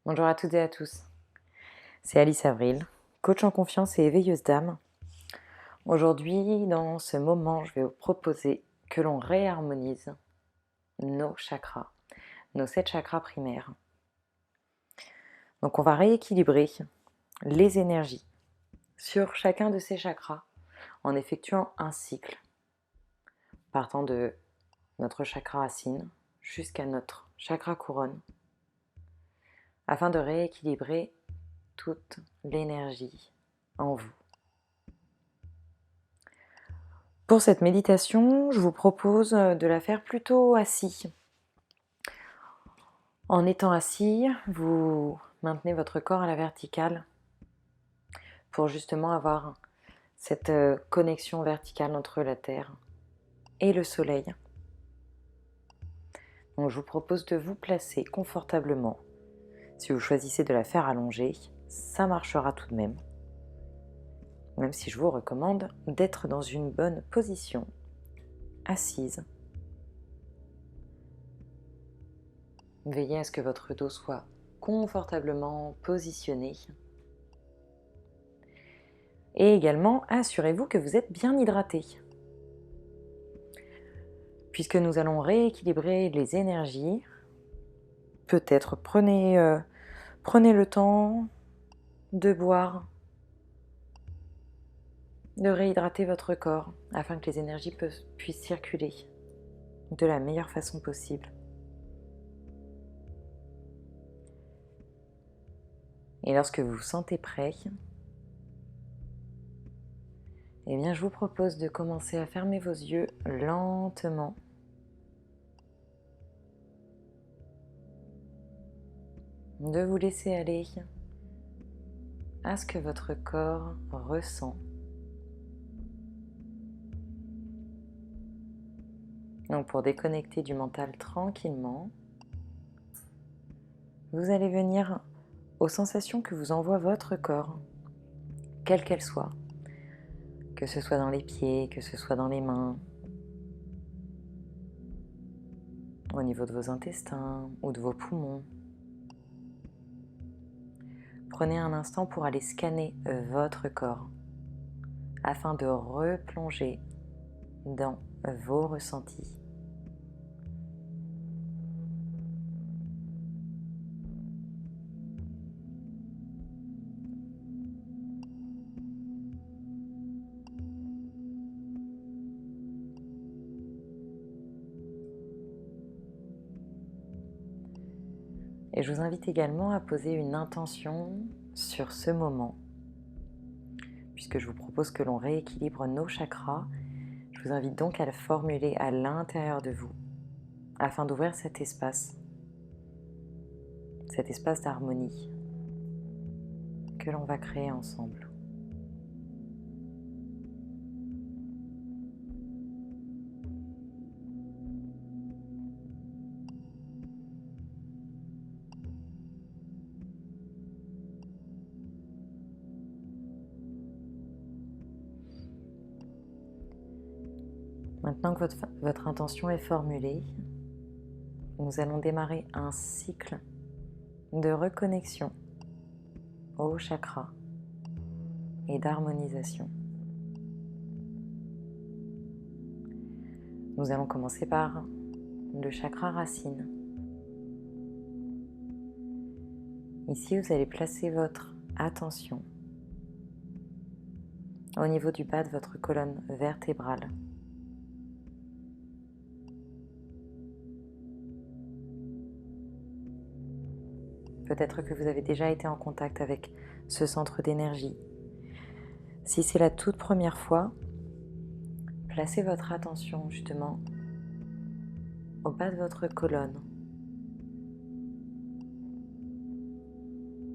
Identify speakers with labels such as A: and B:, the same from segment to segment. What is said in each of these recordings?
A: Bonjour à toutes et à tous, c'est Alice Avril, coach en confiance et éveilleuse d'âme. Aujourd'hui, dans ce moment, je vais vous proposer que l'on réharmonise nos chakras, nos 7 chakras primaires. Donc on va rééquilibrer les énergies sur chacun de ces chakras en effectuant un cycle, partant de notre chakra racine jusqu'à notre chakra couronne, afin de rééquilibrer toute l'énergie en vous. Pour cette méditation, je vous propose de la faire plutôt assis. En étant assis, vous maintenez votre corps à la verticale pour justement avoir cette connexion verticale entre la terre et le soleil. Donc je vous propose de vous placer confortablement. Si vous choisissez de la faire allongée, ça marchera tout de même. Même si je vous recommande d'être dans une bonne position, assise. Veillez à ce que votre dos soit confortablement positionné. Et également, assurez-vous que vous êtes bien hydraté. Puisque nous allons rééquilibrer les énergies, peut-être prenez le temps de boire, de réhydrater votre corps afin que les énergies puissent circuler de la meilleure façon possible. Et lorsque vous vous sentez prêt, eh bien, je vous propose de commencer à fermer vos yeux lentement. De vous laisser aller à ce que votre corps ressent. Donc pour déconnecter du mental tranquillement, vous allez venir aux sensations que vous envoie votre corps, quelles qu'elles soient, que ce soit dans les pieds, que ce soit dans les mains, au niveau de vos intestins ou de vos poumons. Prenez un instant pour aller scanner votre corps afin de replonger dans vos ressentis. Et je vous invite également à poser une intention sur ce moment. Puisque je vous propose que l'on rééquilibre nos chakras, je vous invite donc à le formuler à l'intérieur de vous, afin d'ouvrir cet espace d'harmonie que l'on va créer ensemble. Maintenant que votre intention est formulée, nous allons démarrer un cycle de reconnexion au chakra et d'harmonisation. Nous allons commencer par le chakra racine. Ici, vous allez placer votre attention au niveau du bas de votre colonne vertébrale. Peut-être que vous avez déjà été en contact avec ce centre d'énergie. Si c'est la toute première fois, placez votre attention justement au bas de votre colonne.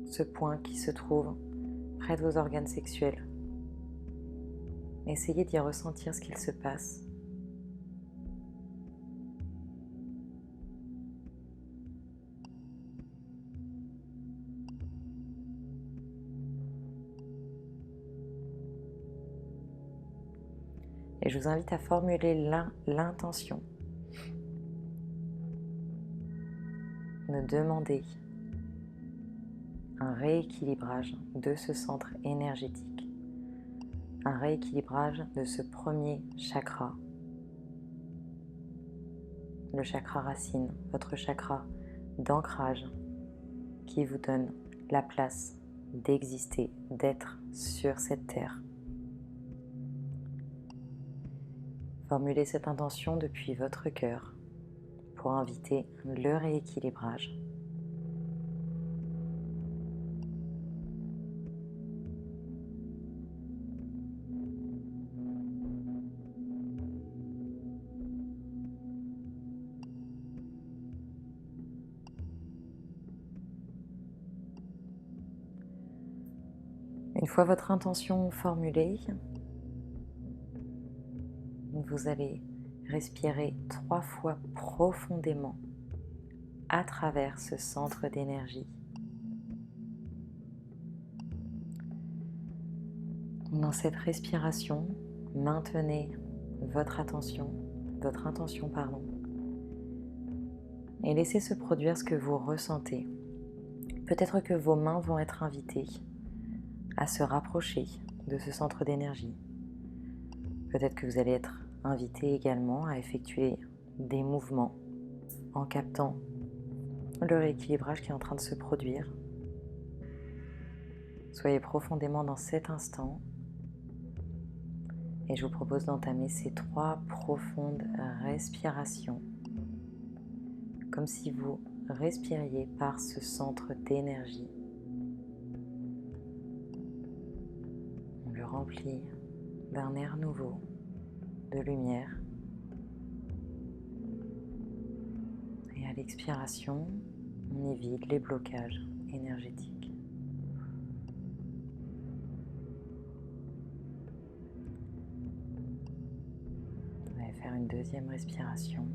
A: Ce point qui se trouve près de vos organes sexuels. Essayez d'y ressentir ce qu'il se passe. Et je vous invite à formuler l'intention. Me demander un rééquilibrage de ce centre énergétique, un rééquilibrage de ce premier chakra, le chakra racine, votre chakra d'ancrage qui vous donne la place d'exister, d'être sur cette terre. Formulez cette intention depuis votre cœur pour inviter le rééquilibrage. Une fois votre intention formulée, vous allez respirer 3 fois profondément à travers ce centre d'énergie. Dans cette respiration, maintenez votre intention, et laissez se produire ce que vous ressentez. Peut-être que vos mains vont être invitées à se rapprocher de ce centre d'énergie. Peut-être que vous allez être invité également à effectuer des mouvements en captant le rééquilibrage qui est en train de se produire. Soyez profondément dans cet instant et je vous propose d'entamer ces 3 profondes respirations comme si vous respiriez par ce centre d'énergie. On le remplit d'un air nouveau, de lumière. Et à l'expiration, on y vide les blocages énergétiques. On va faire une deuxième respiration.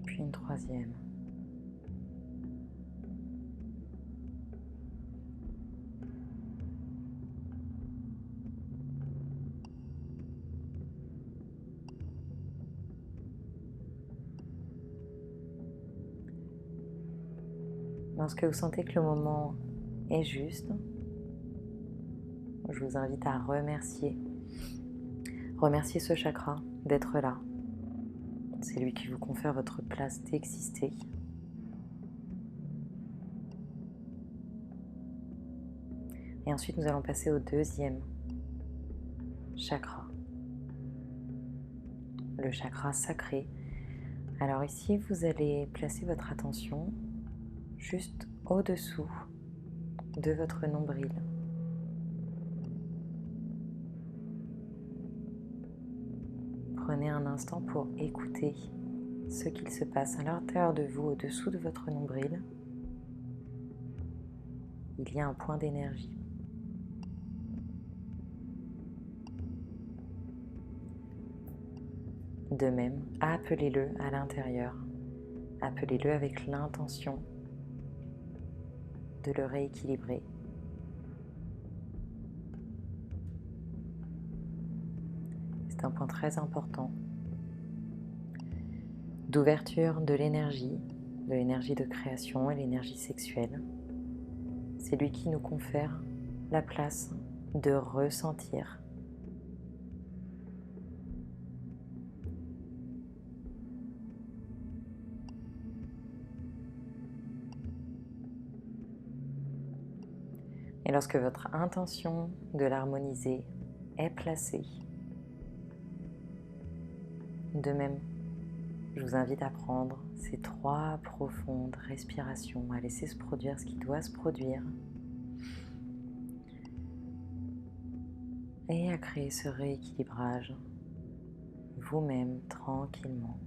A: Puis une troisième. Lorsque vous sentez que le moment est juste, je vous invite à remercier ce chakra d'être là. C'est lui qui vous confère votre place d'exister. Et ensuite, nous allons passer au deuxième chakra, le chakra sacré. Alors ici, vous allez placer votre attention juste au-dessous de votre nombril. Prenez un instant pour écouter ce qu'il se passe à l'intérieur de vous, au-dessous de votre nombril. Il y a un point d'énergie. De même, appelez-le à l'intérieur. Appelez-le avec l'intention de le rééquilibrer. C'est un point très important d'ouverture de l'énergie de création et l'énergie sexuelle. C'est lui qui nous confère la place de ressentir. Et lorsque votre intention de l'harmoniser est placée, de même, je vous invite à prendre ces 3 profondes respirations, à laisser se produire ce qui doit se produire et à créer ce rééquilibrage vous-même tranquillement.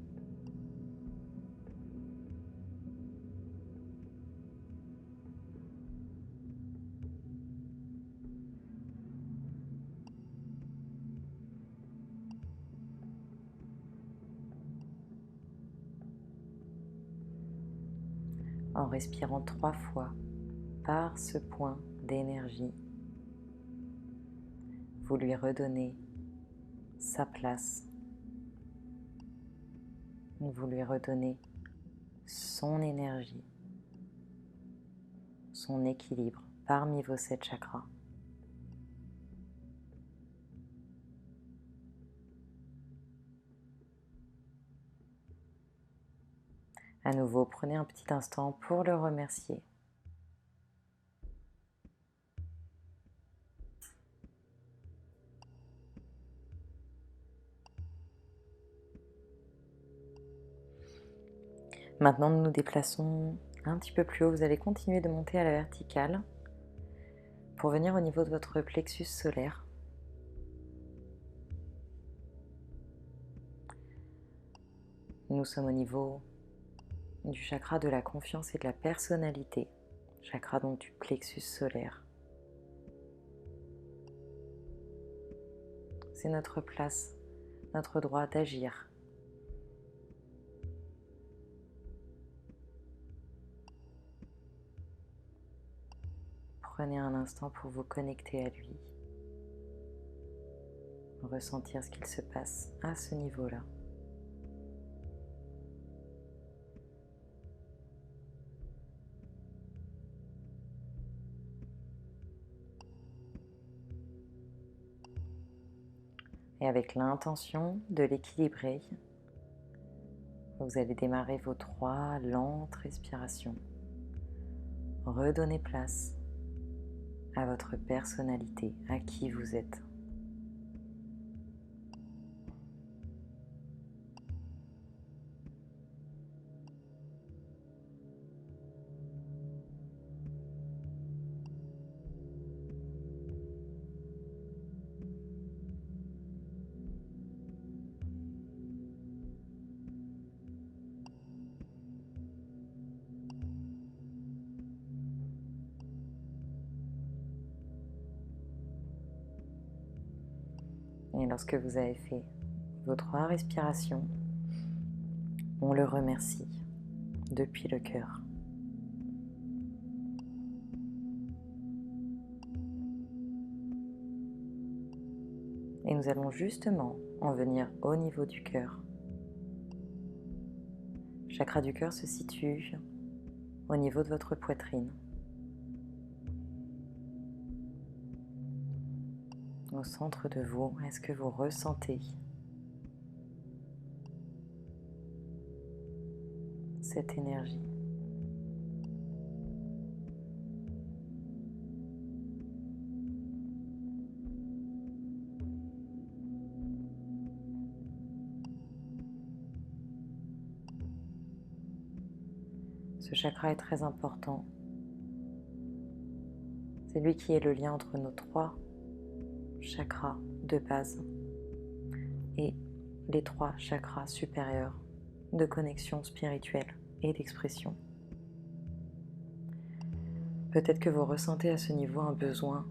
A: En respirant 3 fois par ce point d'énergie, vous lui redonnez sa place, vous lui redonnez son énergie, son équilibre parmi vos 7 chakras. À nouveau, prenez un petit instant pour le remercier. Maintenant, nous nous déplaçons un petit peu plus haut. Vous allez continuer de monter à la verticale pour venir au niveau de votre plexus solaire. Nous sommes au niveau du chakra de la confiance et de la personnalité, chakra donc du plexus solaire. C'est notre place, notre droit d'agir. Prenez un instant pour vous connecter à lui, ressentir ce qu'il se passe à ce niveau-là. Et avec l'intention de l'équilibrer, vous allez démarrer vos 3 lentes respirations. Redonnez place à votre personnalité, à qui vous êtes. Et lorsque vous avez fait vos 3 respirations, on le remercie depuis le cœur. Et nous allons justement en venir au niveau du cœur. Le chakra du cœur se situe au niveau de votre poitrine, au centre de vous. Est-ce que vous ressentez cette énergie? Ce chakra est très important. C'est lui qui est le lien entre nos 3 chakras de base et les 3 chakras supérieurs de connexion spirituelle et d'expression. Peut-être que vous ressentez à ce niveau un besoin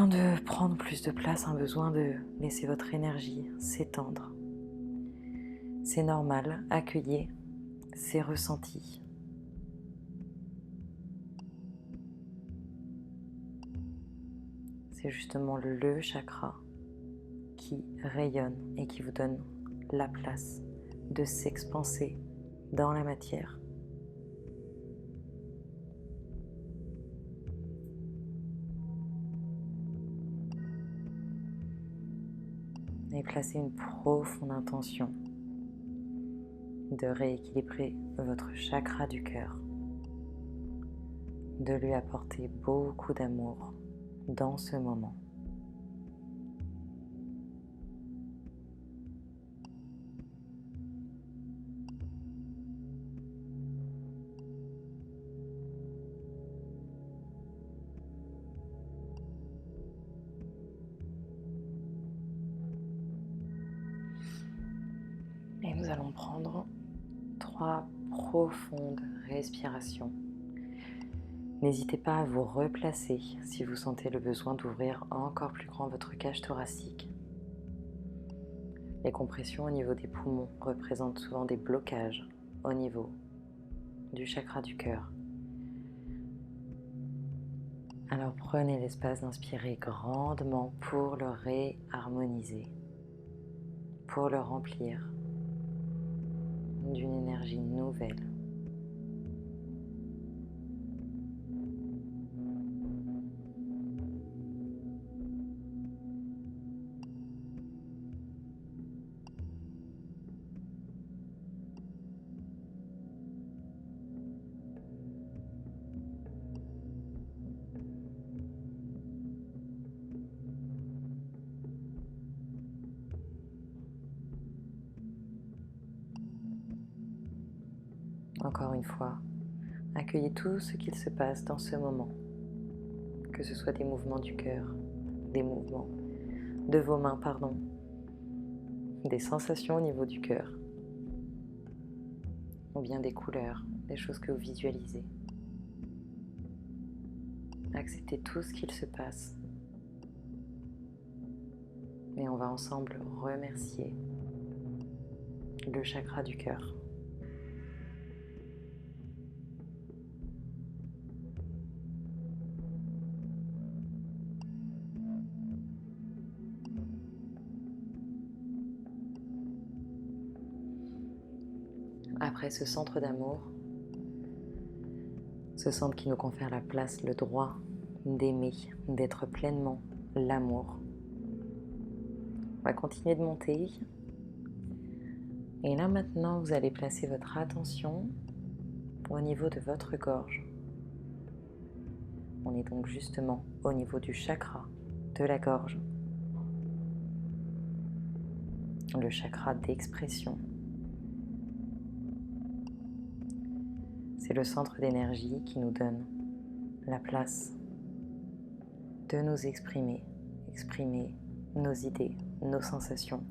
A: de prendre plus de place, un besoin de laisser votre énergie s'étendre. C'est normal, accueillez ces ressentis. C'est justement le chakra qui rayonne et qui vous donne la place de s'expanser dans la matière. Et placez une profonde intention de rééquilibrer votre chakra du cœur, de lui apporter beaucoup d'amour dans ce moment. Et nous allons prendre 3 profondes respirations. N'hésitez pas à vous replacer si vous sentez le besoin d'ouvrir encore plus grand votre cage thoracique. Les compressions au niveau des poumons représentent souvent des blocages au niveau du chakra du cœur. Alors prenez l'espace d'inspirer grandement pour le réharmoniser, pour le remplir d'une énergie nouvelle. Encore une fois, accueillez tout ce qu'il se passe dans ce moment, que ce soit des mouvements du cœur, des mouvements de vos mains, des sensations au niveau du cœur, ou bien des couleurs, des choses que vous visualisez. Acceptez tout ce qu'il se passe. Et on va ensemble remercier le chakra du cœur. Après ce centre d'amour, ce centre qui nous confère la place, le droit d'aimer, d'être pleinement l'amour. On va continuer de monter. Et là maintenant, vous allez placer votre attention au niveau de votre gorge. On est donc justement au niveau du chakra de la gorge, le chakra d'expression. C'est le centre d'énergie qui nous donne la place de nous exprimer, exprimer nos idées, nos sensations,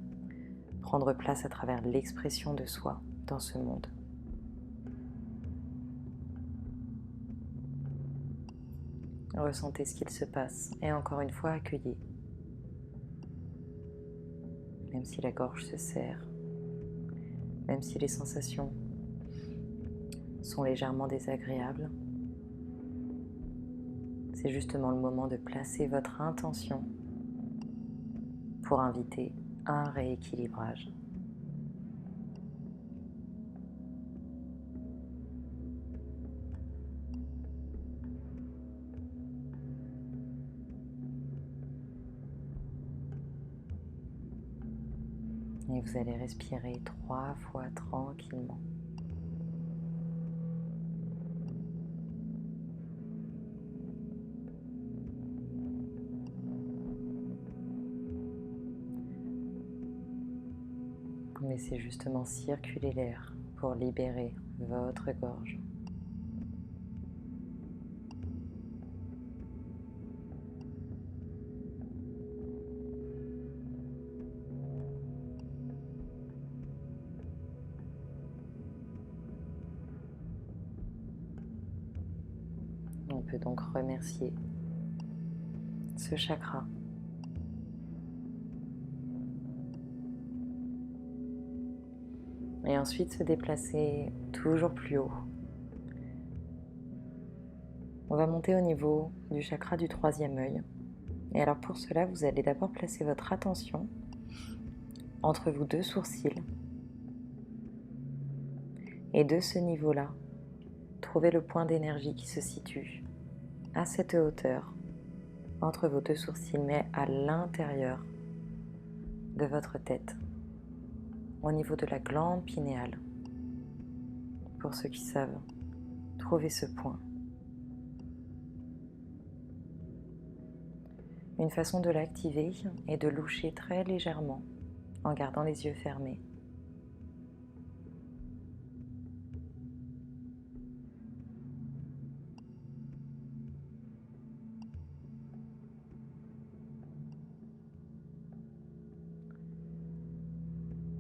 A: prendre place à travers l'expression de soi dans ce monde. Ressentez ce qu'il se passe et encore une fois accueillez. Même si la gorge se serre, même si les sensations sont légèrement désagréables, c'est justement le moment de placer votre intention pour inviter un rééquilibrage. Et vous allez respirer 3 fois tranquillement. Laissez justement circuler l'air pour libérer votre gorge. On peut donc remercier ce chakra et ensuite se déplacer toujours plus haut. On va monter au niveau du chakra du troisième œil. Et alors pour cela, vous allez d'abord placer votre attention entre vos deux sourcils. Et de ce niveau-là, trouvez le point d'énergie qui se situe à cette hauteur, entre vos deux sourcils, mais à l'intérieur de votre tête, au niveau de la glande pinéale. Pour ceux qui savent, trouvez ce point. Une façon de l'activer est de loucher très légèrement en gardant les yeux fermés.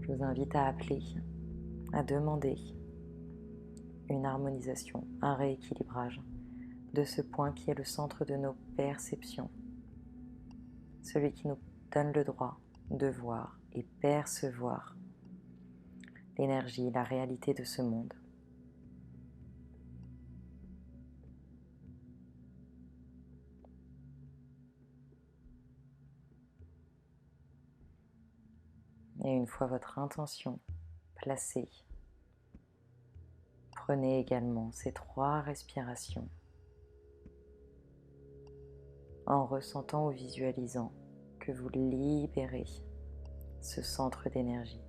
A: Je vous invite à appeler, à demander une harmonisation, un rééquilibrage de ce point qui est le centre de nos perceptions, celui qui nous donne le droit de voir et percevoir l'énergie, la réalité de ce monde. Et une fois votre intention placée, prenez également ces 3 respirations en ressentant ou visualisant que vous libérez ce centre d'énergie.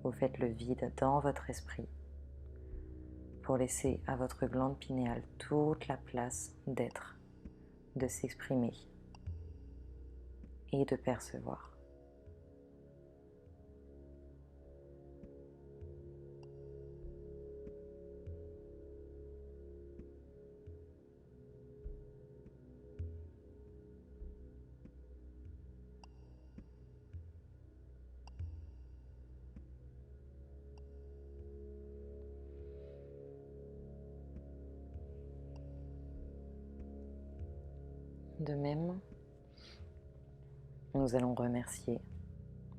A: Vous faites le vide dans votre esprit pour laisser à votre glande pinéale toute la place d'être, de s'exprimer et de percevoir. De même, nous allons remercier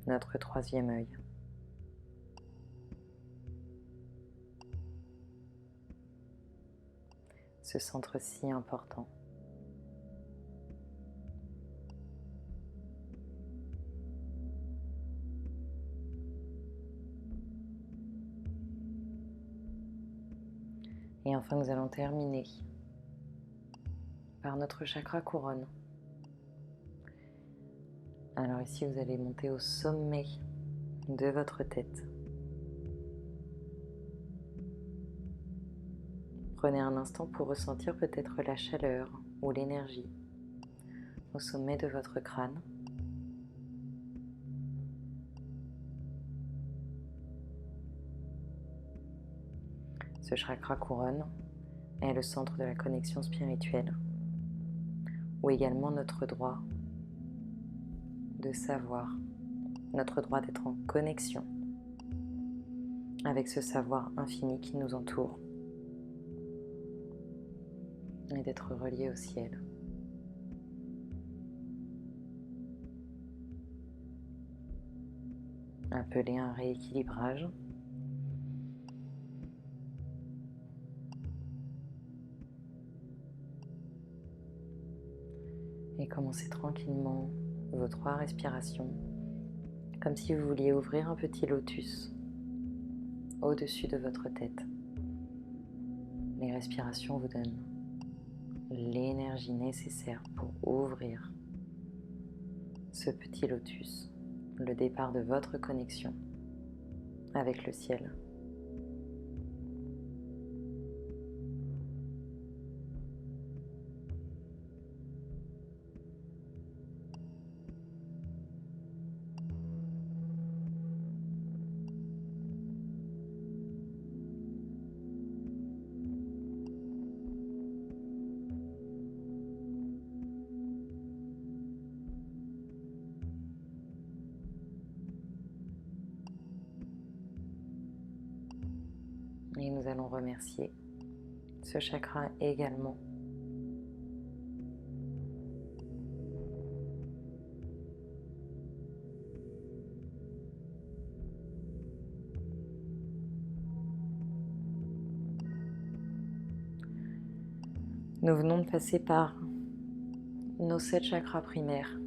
A: notre 3e œil. Ce centre si important. Et enfin, nous allons terminer par notre chakra couronne. Alors ici, vous allez monter au sommet de votre tête. Prenez un instant pour ressentir peut-être la chaleur ou l'énergie au sommet de votre crâne. Ce chakra couronne est le centre de la connexion spirituelle, ou également notre droit de savoir, notre droit d'être en connexion avec ce savoir infini qui nous entoure et d'être relié au ciel. Appelez un rééquilibrage. Et commencez tranquillement vos 3 respirations, comme si vous vouliez ouvrir un petit lotus au-dessus de votre tête. Les respirations vous donnent l'énergie nécessaire pour ouvrir ce petit lotus, le départ de votre connexion avec le ciel. Et nous allons remercier ce chakra également. Nous venons de passer par nos 7 chakras primaires.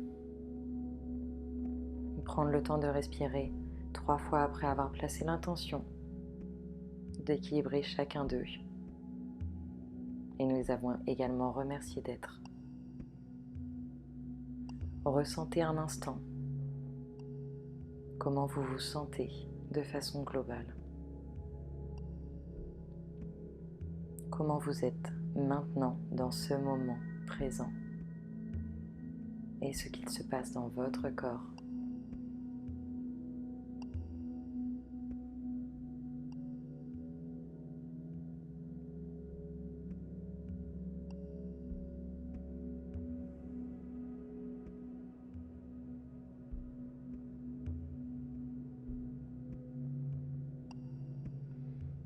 A: Prendre le temps de respirer 3 fois après avoir placé l'intention d'équilibrer chacun d'eux. Et nous les avons également remerciés d'être. Ressentez un instant comment vous vous sentez de façon globale. Comment vous êtes maintenant dans ce moment présent et ce qu'il se passe dans votre corps.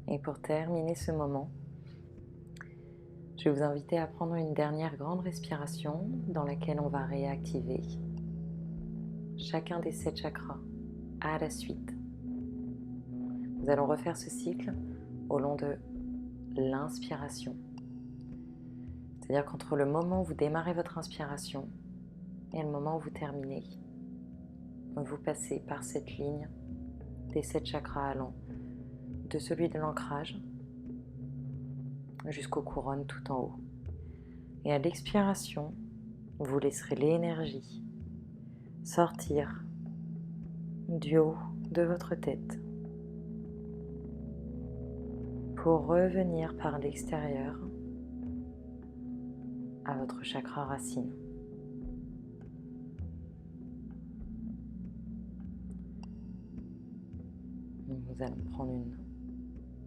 A: Et pour terminer ce moment, je vais vous inviter à prendre une dernière grande respiration dans laquelle on va réactiver chacun des 7 chakras à la suite. Nous allons refaire ce cycle au long de l'inspiration. C'est-à-dire qu'entre le moment où vous démarrez votre inspiration et le moment où vous terminez, vous passez par cette ligne des 7 chakras allant de celui de l'ancrage jusqu'aux couronnes tout en haut. Et à l'expiration, vous laisserez l'énergie sortir du haut de votre tête pour revenir par l'extérieur à votre chakra racine. Nous allons prendre une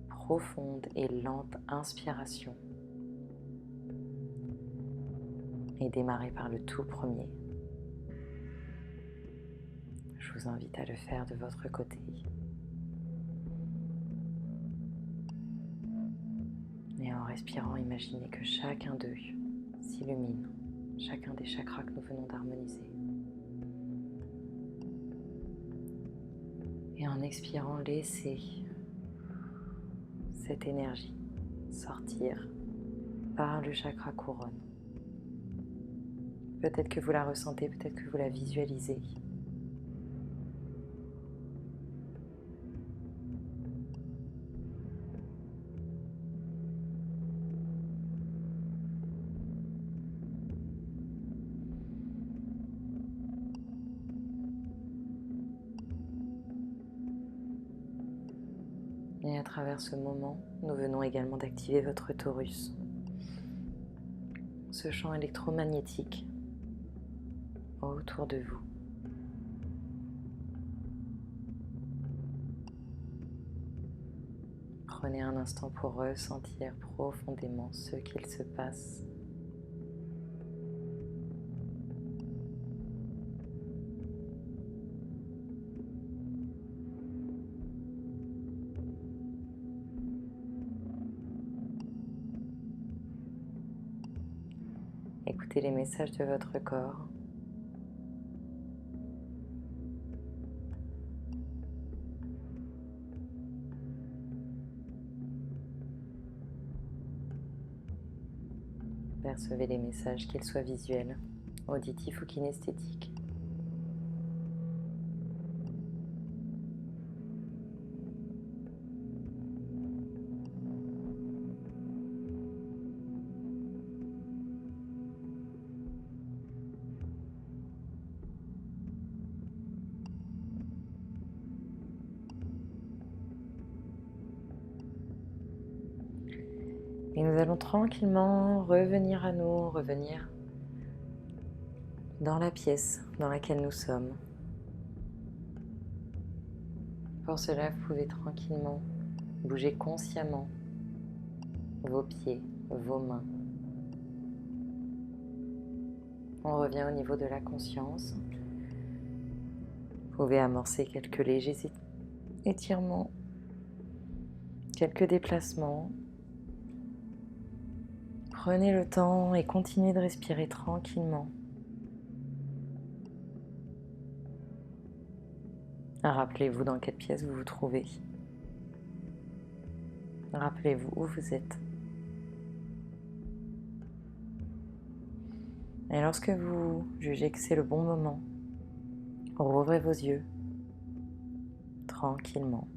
A: profonde et lente inspiration et démarrer par le tout premier. Je vous invite à le faire de votre côté. Et en respirant, imaginez que chacun d'eux s'illumine, chacun des chakras que nous venons d'harmoniser. Et en expirant, laissez cette énergie sortir par le chakra couronne. Peut-être que vous la ressentez, peut-être que vous la visualisez. Et à travers ce moment, nous venons également d'activer votre torus. Ce champ électromagnétique autour de vous. Prenez un instant pour ressentir profondément ce qu'il se passe. Écoutez les messages de votre corps. Percevez les messages, qu'ils soient visuels, auditifs ou kinesthétiques. Et nous allons tranquillement revenir à nous, revenir dans la pièce dans laquelle nous sommes. Pour cela, vous pouvez tranquillement bouger consciemment vos pieds, vos mains. On revient au niveau de la conscience. Vous pouvez amorcer quelques légers étirements, quelques déplacements. Prenez le temps et continuez de respirer tranquillement. Rappelez-vous dans quelle pièce vous vous trouvez. Rappelez-vous où vous êtes. Et lorsque vous jugez que c'est le bon moment, rouvrez vos yeux tranquillement.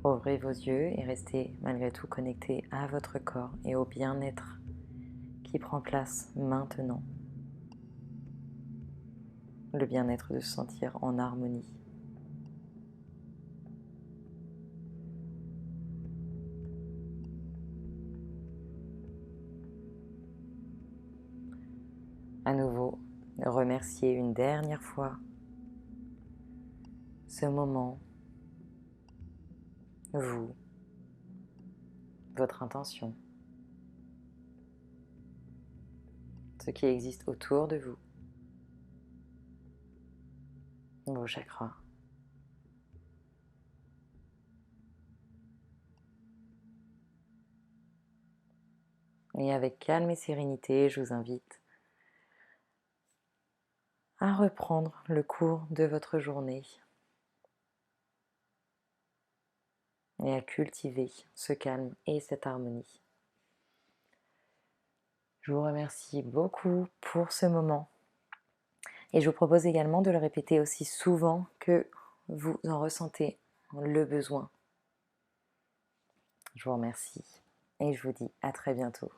A: Ouvrez vos yeux et restez malgré tout connecté à votre corps et au bien-être qui prend place maintenant. Le bien-être de se sentir en harmonie. À nouveau, remerciez une dernière fois ce moment, vous, votre intention, ce qui existe autour de vous, vos chakras. Et avec calme et sérénité, je vous invite à reprendre le cours de votre journée et à cultiver ce calme et cette harmonie. Je vous remercie beaucoup pour ce moment et je vous propose également de le répéter aussi souvent que vous en ressentez le besoin. Je vous remercie et je vous dis à très bientôt.